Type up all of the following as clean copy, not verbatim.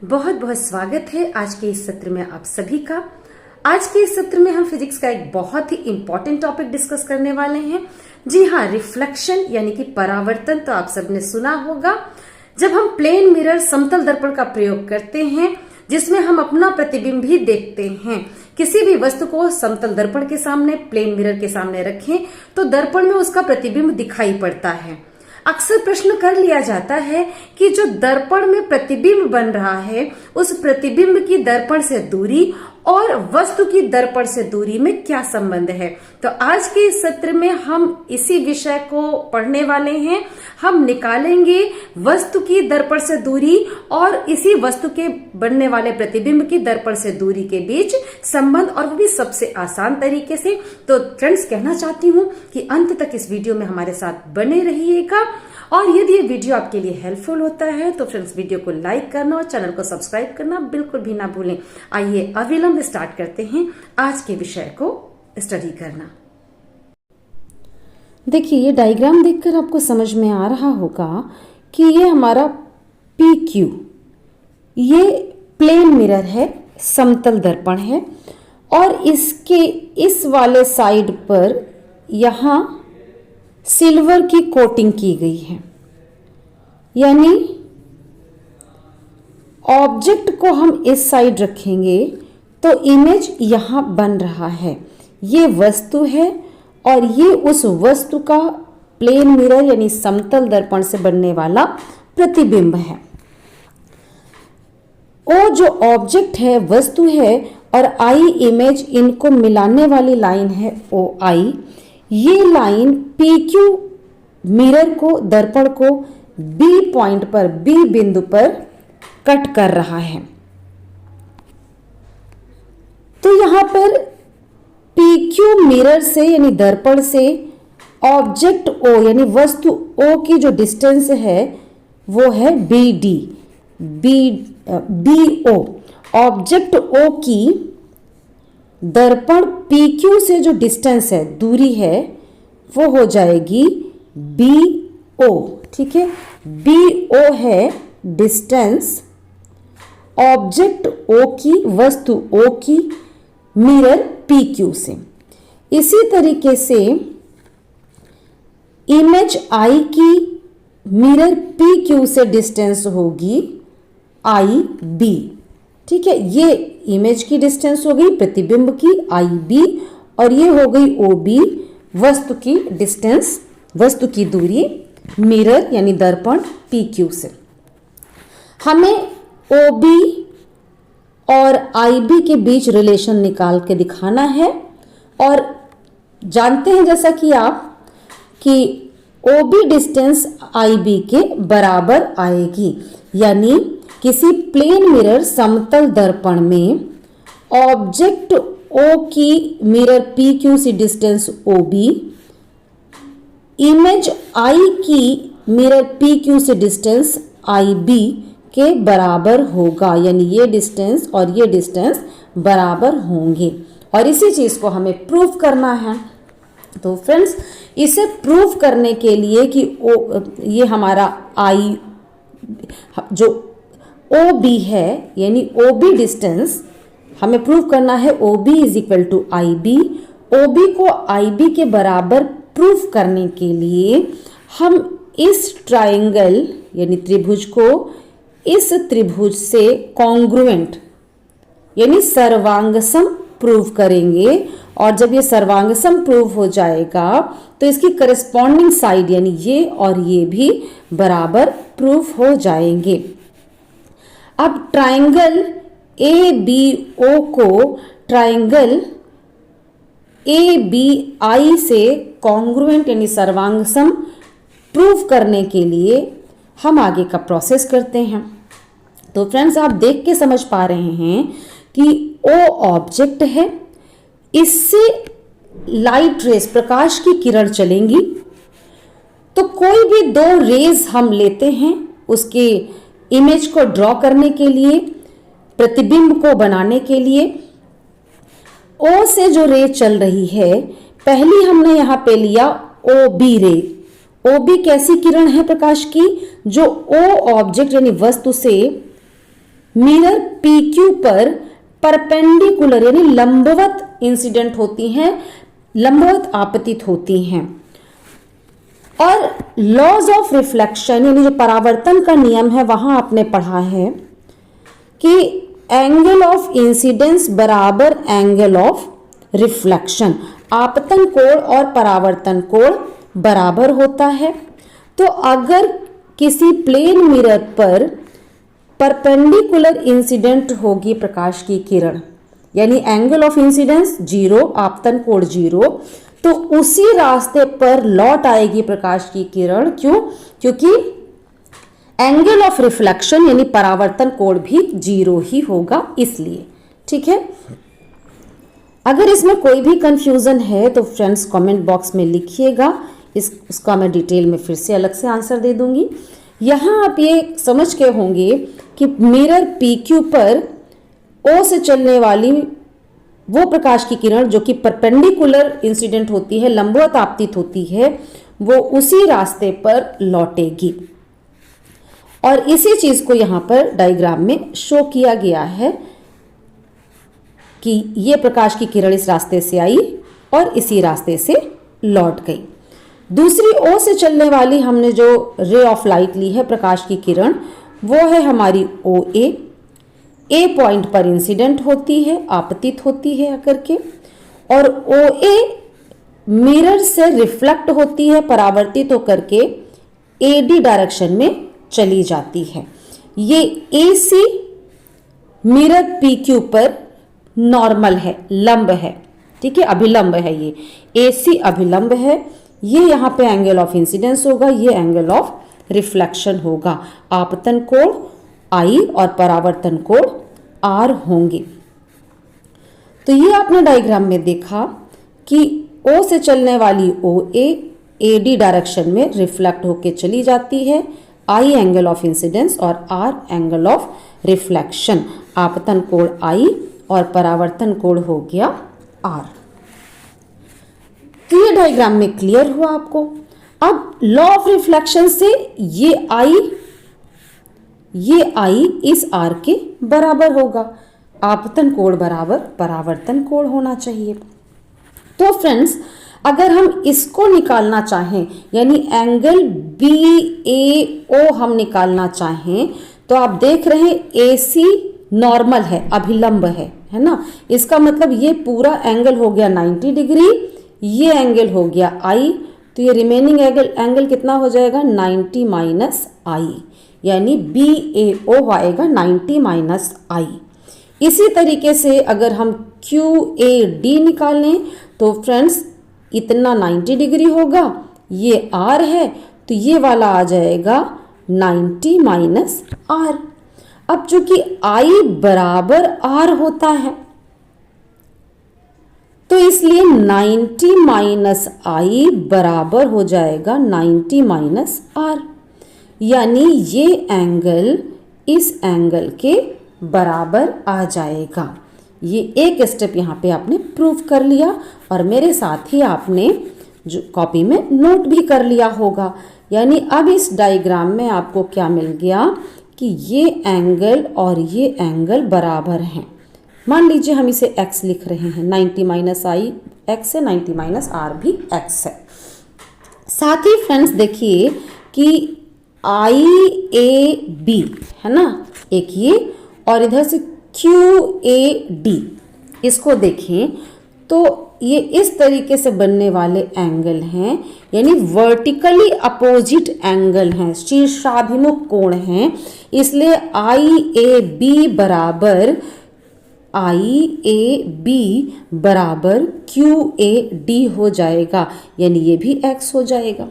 बहुत बहुत स्वागत है आज के इस सत्र में आप सभी का। आज के इस सत्र में हम फिजिक्स का एक बहुत ही इंपॉर्टेंट टॉपिक डिस्कस करने वाले हैं। जी हाँ, रिफ्लेक्शन यानी कि परावर्तन तो आप सबने सुना होगा। जब हम प्लेन मिरर समतल दर्पण का प्रयोग करते हैं जिसमें हम अपना प्रतिबिंब भी देखते हैं, किसी भी वस्तु को समतल दर्पण के सामने प्लेन मिरर के सामने रखें तो दर्पण में उसका प्रतिबिंब दिखाई पड़ता है। अक्सर प्रश्न कर लिया जाता है कि जो दर्पण में प्रतिबिंब बन रहा है उस प्रतिबिंब की दर्पण से दूरी और वस्तु की दर्पण से दूरी में क्या संबंध है। तो आज के इस सत्र में हम इसी विषय को पढ़ने वाले हैं। हम निकालेंगे वस्तु की दर्पण से दूरी और इसी वस्तु के बनने वाले प्रतिबिंब की दर्पण से दूरी के बीच संबंध, और वो भी सबसे आसान तरीके से। तो फ्रेंड्स, कहना चाहती हूँ कि अंत तक इस वीडियो में हमारे साथ बने रहिएगा, और यदि ये वीडियो आपके लिए हेल्पफुल होता है तो फ्रेंड्स वीडियो को लाइक करना और चैनल को सब्सक्राइब करना बिल्कुल भी ना भूलें। आइए अविलंब स्टार्ट करते हैं आज के विषय को स्टडी करना। देखिए, ये डायग्राम देखकर आपको समझ में आ रहा होगा कि ये हमारा PQ, ये प्लेन मिरर है, समतल दर्पण है, और इसके इस वाले साइड पर यहाँ सिल्वर की कोटिंग की गई है, यानी ऑब्जेक्ट को हम इस साइड रखेंगे तो इमेज यहाँ बन रहा है। ये वस्तु है और ये उस वस्तु का प्लेन मिरर यानी समतल दर्पण से बनने वाला प्रतिबिंब है। ओ जो ऑब्जेक्ट है, वस्तु है, और आई इमेज, इनको मिलाने वाली लाइन है OI। ये लाइन PQ मिरर को, दर्पण को B पॉइंट पर, B बिंदु पर कट कर रहा है। तो यहां पर PQ मिरर से यानी दर्पण से ऑब्जेक्ट O यानी वस्तु O की जो डिस्टेंस है वो है BD, BO। ऑब्जेक्ट O की दर्पण PQ से जो डिस्टेंस है, दूरी है, वो हो जाएगी BO। ठीक है, BO है डिस्टेंस ऑब्जेक्ट O की, वस्तु O की मिरर PQ से। इसी तरीके से इमेज I की मिरर PQ से डिस्टेंस होगी IB। ठीक है, ये इमेज की डिस्टेंस हो गई, प्रतिबिंब की IB, और ये हो गई OB, वस्तु की डिस्टेंस, वस्तु की दूरी मिरर यानी दर्पण PQ से। हमें OB और IB के बीच रिलेशन निकाल के दिखाना है, और जानते हैं जैसा कि आप कि OB डिस्टेंस IB के बराबर आएगी, यानी किसी प्लेन मिरर समतल दर्पण में ऑब्जेक्ट O की मिरर PQ से डिस्टेंस OB इमेज I की मिरर PQ से डिस्टेंस IB के बराबर होगा, यानी ये डिस्टेंस और ये डिस्टेंस बराबर होंगे। और इसी चीज को हमें प्रूव करना है। तो फ्रेंड्स, इसे प्रूव करने के लिए कि ये हमारा I जो OB है यानी OB डिस्टेंस हमें प्रूव करना है। OB is equal to IB। OB को IB के बराबर प्रूव करने के लिए हम इस ट्राइंगल यानी त्रिभुज को इस त्रिभुज से कॉन्ग्रुएंट यानी सर्वांगसम प्रूव करेंगे, और जब ये सर्वांगसम प्रूव हो जाएगा तो इसकी करस्पॉन्डिंग साइड यानी ये और ये भी बराबर प्रूव हो जाएंगे। अब ट्राइंगल ABO को ट्राइंगल ABI से कॉन्ग्रुएंट यानी सर्वांगसम प्रूव करने के लिए हम आगे का प्रोसेस करते हैं। तो फ्रेंड्स, आप देख के समझ पा रहे हैं कि O ऑब्जेक्ट है, इससे लाइट रेज, प्रकाश की किरण चलेंगी। तो कोई भी दो रेज हम लेते हैं उसके इमेज को ड्रॉ करने के लिए, प्रतिबिंब को बनाने के लिए। O से जो रे चल रही है, पहली हमने यहां पे लिया OB रे। OB कैसी किरण है प्रकाश की, जो O ऑब्जेक्ट यानी वस्तु से मिरर PQ पर परपेंडिकुलर यानी लंबवत इंसिडेंट होती हैं, लंबवत आपतित होती हैं। और लॉज ऑफ रिफ्लेक्शन यानी जो परावर्तन का नियम है वहां आपने पढ़ा है कि एंगल ऑफ इंसिडेंस बराबर एंगल ऑफ रिफ्लेक्शन, आपतन कोण और परावर्तन कोण बराबर होता है। तो अगर किसी प्लेन मिरर पर परपेंडिकुलर इंसिडेंट होगी प्रकाश की किरण, यानी एंगल ऑफ इंसिडेंस 0, आपतन कोण 0, तो उसी रास्ते पर लौट आएगी प्रकाश की किरण। क्यों? क्योंकि एंगल ऑफ रिफ्लेक्शन यानी परावर्तन कोण भी 0 ही होगा, इसलिए। ठीक है, अगर इसमें कोई भी कंफ्यूजन है तो फ्रेंड्स कमेंट बॉक्स में लिखिएगा, इसका मैं डिटेल में फिर से अलग से आंसर दे दूंगी। यहाँ आप ये समझ के होंगे कि मिरर PQ पर O से चलने वाली वो प्रकाश की किरण जो कि परपेंडिकुलर इंसिडेंट होती है, लंबवत आपतित होती है, वो उसी रास्ते पर लौटेगी। और इसी चीज को यहाँ पर डायग्राम में शो किया गया है कि ये प्रकाश की किरण इस रास्ते से आई और इसी रास्ते से लौट गई। दूसरी ओर से चलने वाली हमने जो रे ऑफ लाइट ली है प्रकाश की किरण, वो है हमारी OA। A पॉइंट पर इंसिडेंट होती है, आपतित होती है आकर के, और OA मिरर से रिफ्लेक्ट होती है, परावर्तित होकर के AD डायरेक्शन में चली जाती है। ये AC मिरर PQ पर नॉर्मल है, लंब है। ठीक है, अभिलंब है, ये AC अभिलंब है। ये यहाँ पे एंगल ऑफ इंसिडेंस होगा, ये एंगल ऑफ रिफ्लेक्शन होगा। आपतन कोण I और परावर्तन कोण R होंगे। तो ये आपने डायग्राम में देखा कि O से चलने वाली OA AD डायरेक्शन में रिफ्लेक्ट होके चली जाती है। I एंगल ऑफ इंसिडेंस और R एंगल ऑफ रिफ्लेक्शन। आपतन कोण I और परावर्तन कोण हो गया R। तो ये डायग्राम में क्लियर हुआ आपको। अब लॉ ऑफ रिफ्लेक्शन से ये I इस R के बराबर होगा। आपतन कोण बराबर परावर्तन कोण होना चाहिए। तो फ्रेंड्स, अगर हम इसको निकालना चाहें, यानी एंगल BAO हम निकालना चाहें, तो आप देख रहे हैं AC नॉर्मल है, अभिलंब है ना। इसका मतलब ये पूरा एंगल हो गया 90 डिग्री, ये एंगल हो गया I, तो ये रिमेनिंग एंगल कितना हो जाएगा 90 माइनस I, यानी BAO आएगा 90 माइनस I। इसी तरीके से अगर हम QAD निकालें तो फ्रेंड्स इतना 90 डिग्री होगा, ये R है तो ये वाला आ जाएगा 90 माइनस R। अब चूंकि I बराबर R होता है तो इसलिए 90 माइनस I बराबर हो जाएगा 90 माइनस R, यानी ये एंगल इस एंगल के बराबर आ जाएगा। ये एक स्टेप यहाँ पे आपने प्रूव कर लिया और मेरे साथ ही आपने जो कॉपी में नोट भी कर लिया होगा। यानी अब इस डायग्राम में आपको क्या मिल गया कि ये एंगल और ये एंगल बराबर हैं। मान लीजिए हम इसे x लिख रहे हैं, 90 माइनस I x है, 90 माइनस R भी x है। साथ ही फ्रेंड्स देखिए कि IAB है ना, एक ये, और इधर से QAD, इसको देखें तो ये इस तरीके से बनने वाले एंगल हैं, यानी वर्टिकली अपोजिट एंगल हैं, शीर्षाभिमुख कोण हैं। इसलिए IAB बराबर QAD हो जाएगा, यानी ये भी x हो जाएगा।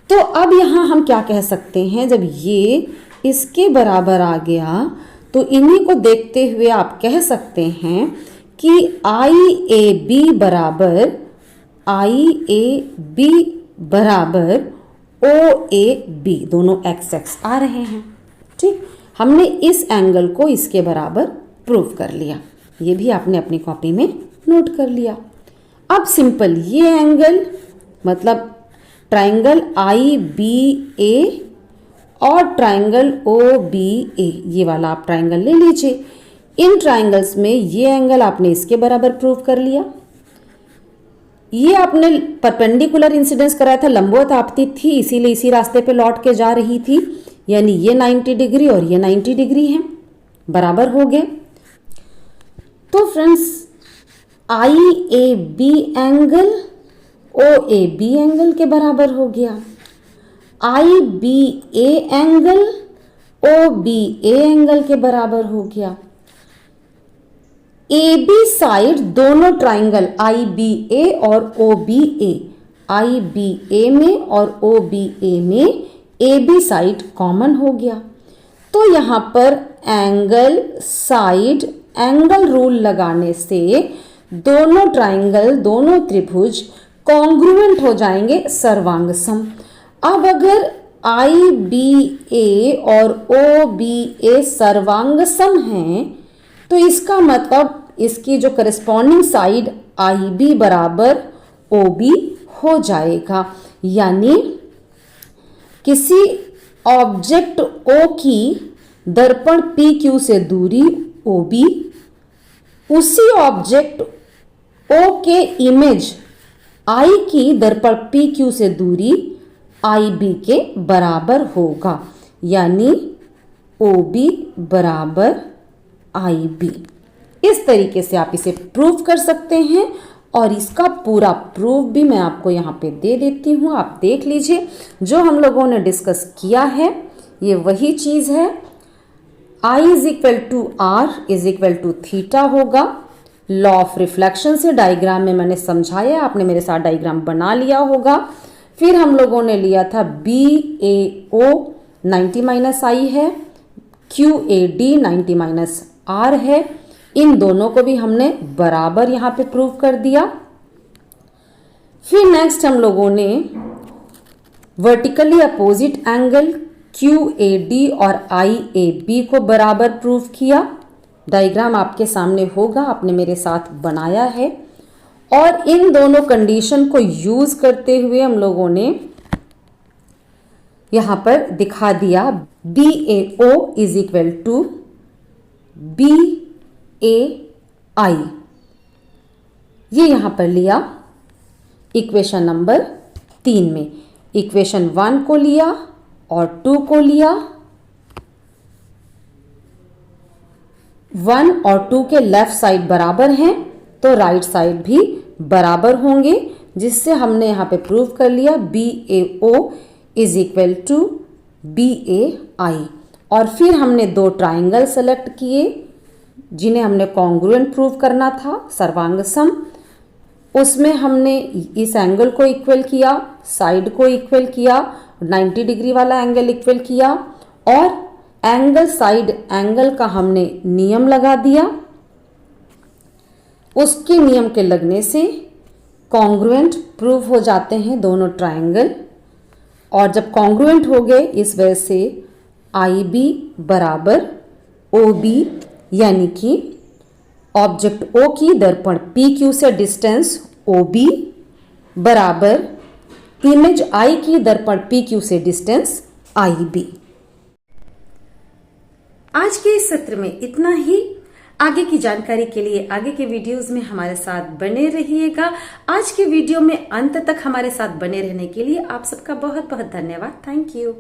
तो अब यहाँ हम क्या कह सकते हैं, जब ये इसके बराबर आ गया तो इन्हीं को देखते हुए आप कह सकते हैं कि IAB बराबर OAB, दोनों x आ रहे हैं। ठीक, हमने इस एंगल को इसके बराबर प्रूव कर लिया, ये भी आपने अपनी कॉपी में नोट कर लिया। अब सिंपल ये एंगल मतलब ट्रायंगल IBA और ट्राइंगल OBA, ये वाला आप ट्राइंगल ले लीजिए। इन ट्राइंगल्स में ये एंगल आपने इसके बराबर प्रूव कर लिया। ये आपने परपेंडिकुलर इंसिडेंस कराया था, लंबवत आपती थी, इसीलिए इसी रास्ते पे लौट के जा रही थी, यानी ये 90 डिग्री और ये 90 डिग्री है, बराबर हो गए। तो friends IAB angle OAB angle के बराबर हो गया, IBA एंगल OBA एंगल के बराबर हो गया। AB साइड दोनों ट्राइंगल IBA और OBA, IBA में और OBA में AB साइड कॉमन हो गया। तो यहाँ पर एंगल साइड एंगल रूल लगाने से दोनों ट्राइंगल, दोनों त्रिभुज कॉन्ग्रुएंट हो जाएंगे, सर्वांग सम। अब अगर IBA और OBA सर्वांग सम हैं तो इसका मतलब इसकी जो करस्पॉन्डिंग साइड IB बराबर OB हो जाएगा, यानी किसी ऑब्जेक्ट O की दर्पण PQ से दूरी OB उसी ऑब्जेक्ट O के इमेज I की दर्पण PQ से दूरी IB के बराबर होगा, यानी OB बराबर IB। इस तरीके से आप इसे प्रूव कर सकते हैं और इसका पूरा प्रूफ भी मैं आपको यहाँ पे दे देती हूँ, आप देख लीजिए। जो हम लोगों ने डिस्कस किया है ये वही चीज़ है। I = R = थीटा होगा। लॉ ऑफ रिफ्लेक्शन से डायग्राम में मैंने समझाया, आपने मेरे साथ डायग्राम बना लिया होगा। फिर हम लोगों ने लिया था BAO 90 - I है, QAD 90 - R है। इन दोनों को भी हमने बराबर यहाँ पे प्रूव कर दिया। फिर नेक्स्ट हम लोगों ने वर्टिकली अपोजिट एंगल QAD और IAB को बराबर प्रूव किया। डायग्राम आपके सामने होगा, आपने मेरे साथ बनाया है। और इन दोनों कंडीशन को यूज करते हुए हम लोगों ने यहाँ पर दिखा दिया BAO = BAI, ये यहाँ पर लिया इक्वेशन नंबर 3 में। इक्वेशन 1 को लिया और 2 को लिया। 1 और 2 के लेफ्ट साइड बराबर हैं तो राइट साइड भी बराबर होंगे, जिससे हमने यहाँ पे प्रूव कर लिया BAO = BAI। और फिर हमने दो ट्राइंगल सेलेक्ट किए जिन्हें हमने कॉन्ग्रुएंट प्रूव करना था, सर्वांग सम। उसमें हमने इस एंगल को इक्वल किया, साइड को इक्वल किया, 90 डिग्री वाला एंगल इक्वल किया और एंगल साइड एंगल का हमने नियम लगा दिया। उसके नियम के लगने से कॉन्ग्रुएंट प्रूव हो जाते हैं दोनों ट्राइंगल। और जब कॉन्ग्रुएंट हो गए इस वजह से IB बराबर OB, यानी कि ऑब्जेक्ट O की दर्पण PQ से डिस्टेंस OB बराबर इमेज I की दर्पण PQ से डिस्टेंस IB। आज के इस सत्र में इतना ही। आगे की जानकारी के लिए आगे के वीडियोस में हमारे साथ बने रहिएगा। आज के वीडियो में अंत तक हमारे साथ बने रहने के लिए आप सबका बहुत बहुत धन्यवाद। Thank you.